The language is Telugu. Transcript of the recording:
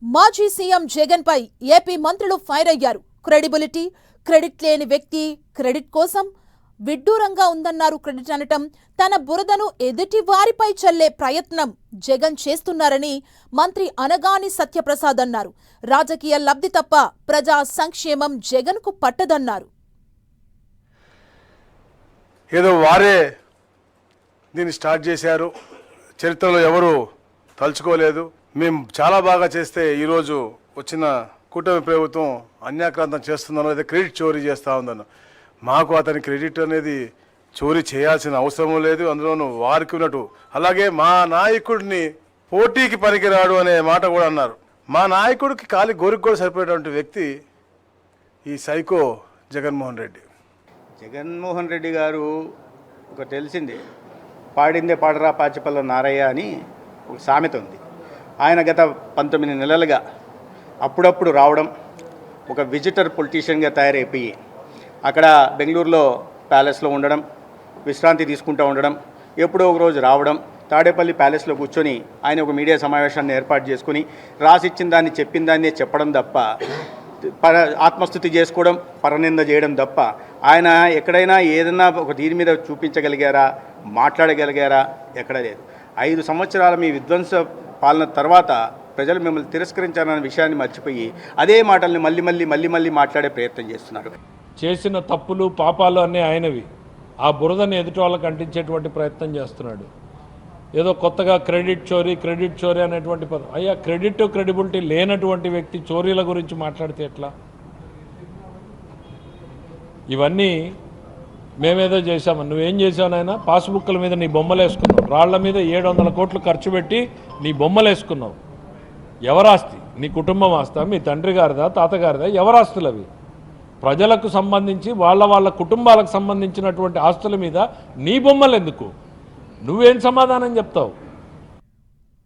మాజీ సీఎం జగన్ పై ఏపీ మంత్రులు ఫైర్ అయ్యారు. క్రెడిట్ లేని వ్యక్తి క్రెడిట్ కోసం విడ్డూరంగా ఉందన్నారు. క్రెడిట్ అనటం తన బురదను ఎదుటి వారిపై చల్లే ప్రయత్నం జగన్ చేస్తున్నారని మంత్రి అనగాని సత్యప్రసాద్ అన్నారు. రాజకీయ లబ్ధి తప్ప ప్రజా సంక్షేమం జగన్ కు పట్టదన్నారు. ఏదో వారే దీన్ని స్టార్ట్ చేశారు, చరిత్రలో ఎవరు తలుచుకోలేదు. మేము చాలా బాగా చేస్తే ఈరోజు వచ్చిన కూటమి ప్రభుత్వం అన్యాక్రాంతం చేస్తుందనో లేదా క్రెడిట్ చోరీ చేస్తూ ఉందనో, మాకు అతని క్రెడిట్ అనేది చోరీ చేయాల్సిన అవసరం లేదు. అందులోనూ వారికి ఉన్నట్టు అలాగే మా నాయకుడిని పోటీకి పనికిరాడు అనే మాట కూడా అన్నారు. మా నాయకుడికి కాలి గోరికి కూడా సరిపోయేటువంటి వ్యక్తి ఈ సైకో జగన్మోహన్ రెడ్డి. జగన్మోహన్ రెడ్డి గారు ఒక తెలిసింది, పాడిందే పాడరా పాచిపల్ల నారయ్య అని ఒక సామెత ఉంది. ఆయన గత 19 నెలలుగా అప్పుడప్పుడు రావడం, ఒక విజిటర్ పొలిటీషియన్గా తయారైపోయి అక్కడ బెంగళూరులో ప్యాలెస్లో ఉండడం, విశ్రాంతి తీసుకుంటూ ఉండడం, ఎప్పుడో ఒక రోజు రావడం, తాడేపల్లి ప్యాలెస్లో కూర్చొని ఆయన ఒక మీడియా సమావేశాన్ని ఏర్పాటు చేసుకుని రాసిచ్చిన దాన్ని చెప్పిన దాన్నే చెప్పడం తప్ప, ఆత్మస్థుతి చేసుకోవడం, పరనింద చేయడం తప్ప ఆయన ఎక్కడైనా ఏదన్నా ఒక దీని మీద చూపించగలిగారా, మాట్లాడగలిగారా? ఎక్కడ లేదు. 5 సంవత్సరాల మీ విధ్వంస పాలన తర్వాత ప్రజలు మిమ్మల్ని తిరస్కరించారన్న విషయాన్ని మర్చిపోయి అదే మాటల్ని మళ్ళీ మాట్లాడే ప్రయత్నం చేస్తున్నారు. చేసిన తప్పులు పాపాలు అన్నీ ఆయనవి. ఆ బురదని ఎదుటి వాళ్ళకి అంటించేటువంటి ప్రయత్నం చేస్తున్నాడు. ఏదో కొత్తగా క్రెడిట్ చోరీ అనేటువంటి పదం. అయ్యా, క్రెడిబిలిటీ లేనటువంటి వ్యక్తి చోరీల గురించి మాట్లాడితే ఎట్లా? ఇవన్నీ మేమేదో చేశాము. నువ్వేం చేసావు నాయన? పాస్బుక్ల మీద నీ బొమ్మలు వేసుకున్నావు, రాళ్ల మీద 700 కోట్లు ఖర్చు పెట్టి నీ బొమ్మలు వేసుకున్నావు. ఎవరాస్తి? నీ కుటుంబం ఆస్తా? మీ తండ్రి గారిదా, తాతగారిదా? ఎవరాస్తులు అవి? ప్రజలకు సంబంధించి వాళ్ళ కుటుంబాలకు సంబంధించినటువంటి ఆస్తుల మీద నీ బొమ్మలు ఎందుకు? నువ్వేం సమాధానం చెప్తావు?